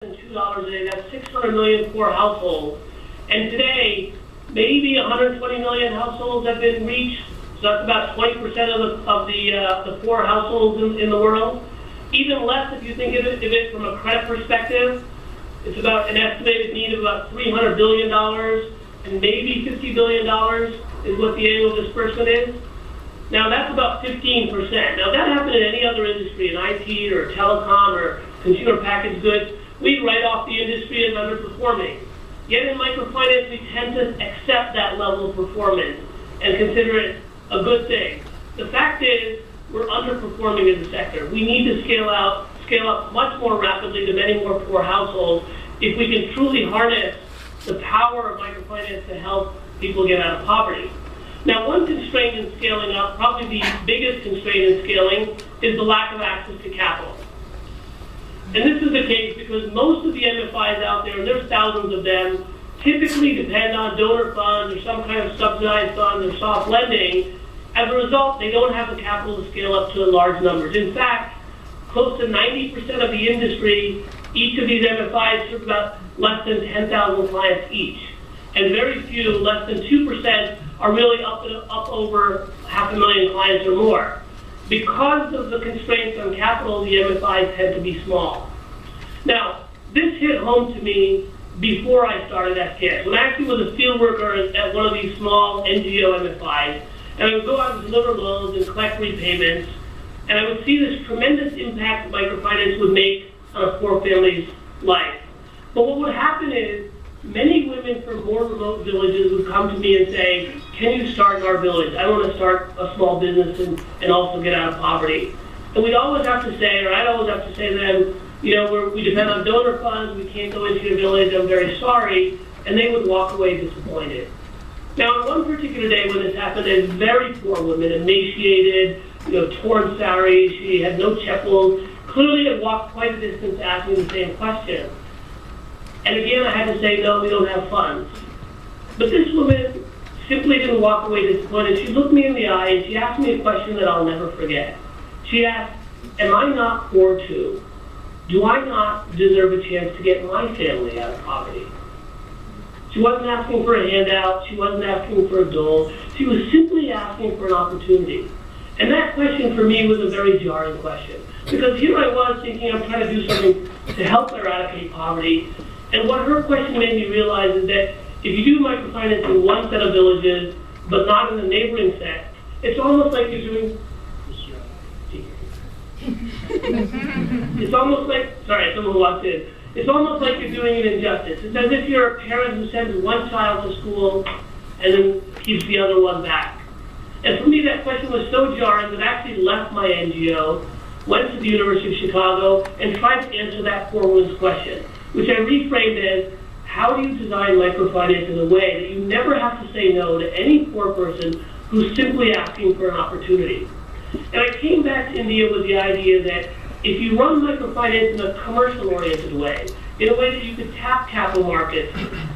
$2 a day, that's 600 million poor households. And today, maybe 120 million households have been reached. So that's about 20% of the poor households in the world. Even less if you think of it from a credit perspective. It's about an estimated need of about $300 billion, and maybe $50 billion is what the annual disbursement is. Now that's about 15%. Now that happened in any other industry, in IT or telecom or consumer packaged goods, we'd write off the industry as underperforming. Yet in microfinance, we tend to accept that level of performance and consider it a good thing. The fact is, we're underperforming as a sector. We need to scale up much more rapidly to many more poor households if we can truly harness the power of microfinance to help people get out of poverty. Now, one constraint in scaling up, probably the biggest constraint in scaling, is the lack of access to capital. And this is the case because most of the MFIs out there, and there's thousands of them, typically depend on donor funds or some kind of subsidized fund or soft lending. As a result, they don't have the capital to scale up to large numbers. In fact, close to 90% of the industry, each of these MFIs serve about less than 10,000 clients each. And very few, less than 2%, are really up over 500,000 clients or more. Because of the constraints on capital, the MFIs tend to be small. Now, this hit home to me before I started SKS. When I actually was a field worker at one of these small NGO MFIs, and I would go out and deliver loans and collect repayments, and I would see this tremendous impact that microfinance would make on a poor family's life. But what would happen is, many women from more remote villages would come to me and say, can you start in our village? I want to start a small business and also get out of poverty. And we'd always have to say, or I'd always have to say to them, you know, we depend on donor funds, we can't go into your village, I'm very sorry, and they would walk away disappointed. Now, on one particular day when this happened, a very poor woman, emaciated, torn saris, she had no chepel, clearly had walked quite a distance asking the same question. And again, I had to say, no, we don't have funds. But this woman simply didn't walk away disappointed. She looked me in the eye and she asked me a question that I'll never forget. She asked, am I not poor too? Do I not deserve a chance to get my family out of poverty? She wasn't asking for a handout. She wasn't asking for a dole. She was simply asking for an opportunity. And that question for me was a very jarring question. Because here I was thinking I'm trying to do something to help eradicate poverty. And what her question made me realize is that if you do microfinance in one set of villages, but not in the neighboring set, it's almost like you're doing, it's almost like, sorry, someone walked in. It's almost like you're doing an injustice. It's as if you're a parent who sends one child to school and then keeps the other one back. And for me, that question was so jarring that I actually left my NGO, went to the University of Chicago, and tried to answer that poor woman's question, which I reframed as, how do you design microfinance in a way that you never have to say no to any poor person who's simply asking for an opportunity? And I came back to India with the idea that if you run microfinance in a commercial-oriented way, in a way that you could tap capital markets,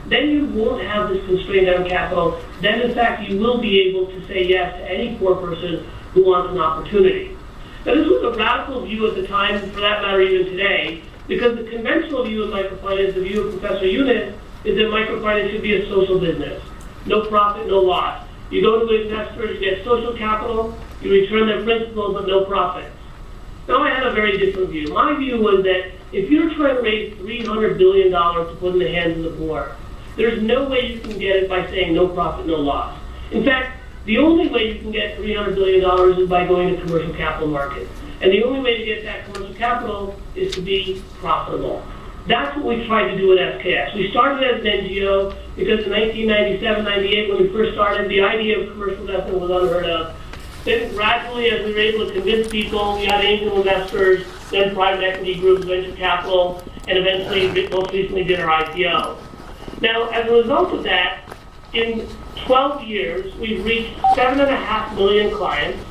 then you won't have this constraint on capital. Then, in fact, you will be able to say yes to any poor person who wants an opportunity. Now, this was a radical view at the time, and for that matter, even today, because the conventional view of microfinance, the view of Professor Yunus, is that microfinance should be a social business. No profit, no loss. You go to investors, you get social capital, you return their principal, but no profits. Now, I had a very different view. My view was that if you're trying to raise $300 billion to put in the hands of the poor, there's no way you can get it by saying no profit, no loss. In fact, the only way you can get $300 billion is by going to commercial capital markets. And the only way to get that commercial capital is to be profitable. That's what we tried to do at SKS. We started as an NGO because in 1997-98, when we first started, the idea of commercial investment was unheard of. Then gradually, as we were able to convince people, we had angel investors, then private equity groups, venture capital, and eventually, most recently, did our IPO. Now, as a result of that, in 12 years, we've reached 7.5 million clients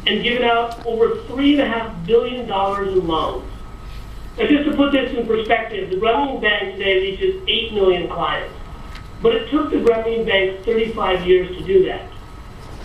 and given out over $3.5 billion in loans. Now, just to put this in perspective, the Grameen Bank today reaches 8 million clients, but it took the Grameen Bank 35 years to do that.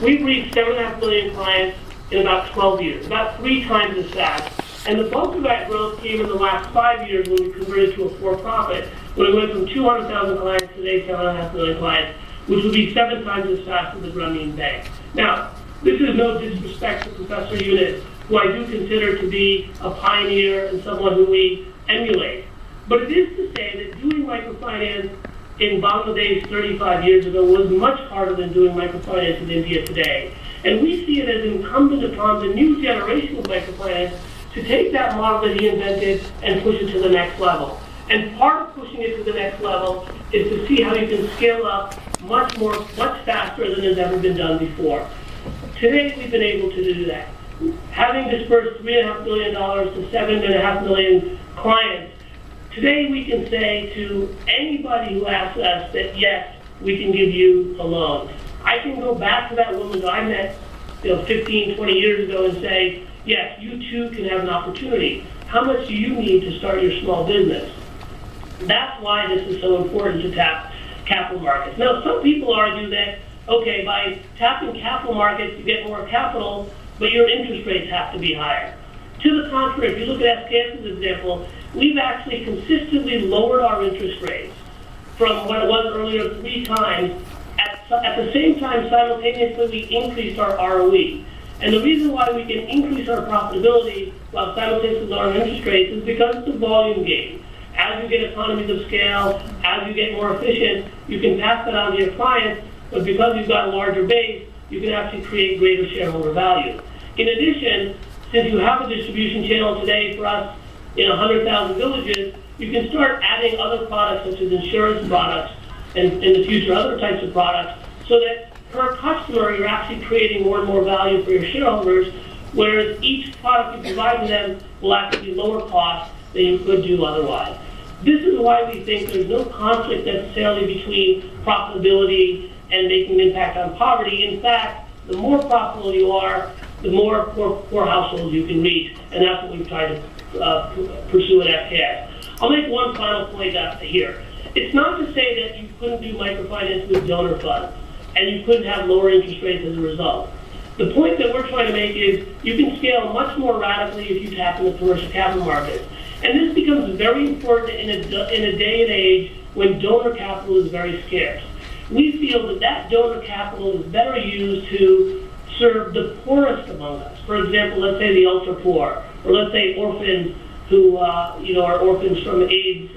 We've reached 7.5 million clients in about 12 years, about 3 times as fast And the bulk of that growth came in the last 5 years when we converted to a for-profit, when we went from 200,000 clients to today 7.5 million clients, which would be 7 times as fast as the Grameen Bank. Now, this is no disrespect to Professor Yunus, who I do consider to be a pioneer and someone who we emulate. But it is to say that doing microfinance in Bangladesh 35 years ago was much harder than doing microfinance in India today. And we see it as incumbent upon the new generation of microfinance to take that model that he invented and push it to the next level. And part of pushing it to the next level is to see how you can scale up much faster than has ever been done before. Today, we've been able to do that. Having dispersed $3.5 billion to 7.5 million clients, today we can say to anybody who asks us that, yes, we can give you a loan. I can go back to that woman that I met 15, 20 years ago and say, yes, you too can have an opportunity. How much do you need to start your small business? That's why this is so important to tap capital markets. Now, some people argue that, okay, by tapping capital markets, you get more capital, but your interest rates have to be higher. To the contrary, if you look at SKS's example, we've actually consistently lowered our interest rates from what it was earlier 3 times. At the same time, simultaneously, we increased our ROE. And the reason why we can increase our profitability while simultaneously lowering interest rates is because it's a volume game. As you get economies of scale, as you get more efficient, you can pass that on to your clients, but because you've got a larger base, you can actually create greater shareholder value. In addition, since you have a distribution channel today for us in 100,000 villages, you can start adding other products such as insurance products and in the future other types of products so that per customer you're actually creating more and more value for your shareholders, whereas each product you provide to them will actually be lower cost than you could do otherwise. This is why we think there's no conflict necessarily between profitability and making an impact on poverty. In fact, the more profitable you are, the more poor households you can reach, and that's what we've tried to pursue at FKS. I'll make one final point out here. It's not to say that you couldn't do microfinance with donor funds, and you couldn't have lower interest rates as a result. The point that we're trying to make is you can scale much more radically if you tap into commercial capital markets. And this becomes very important in a day and age when donor capital is very scarce. We feel that donor capital is better used to serve the poorest among us. For example, let's say the ultra poor, or let's say orphans who are orphans from AIDS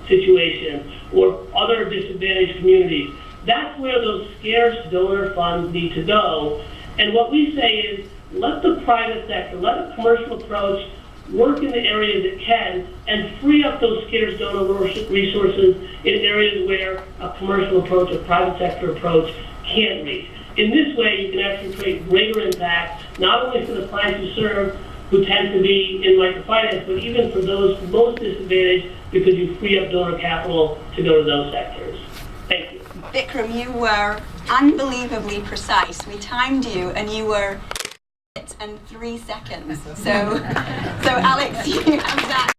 situations, or other disadvantaged communities. That's where those scarce donor funds need to go. And what we say is, let the private sector, let a commercial approach work in the areas it can, and free up those scarce donor resources in areas where a commercial approach, a private sector approach can't reach. In this way, you can actually create greater impact, not only for the clients you serve, who tend to be in microfinance, but even for those most disadvantaged, because you free up donor capital to go to those sectors. Thank you. Vikram, you were unbelievably precise. We timed you, and you were and 3 seconds. So Alex, you have that.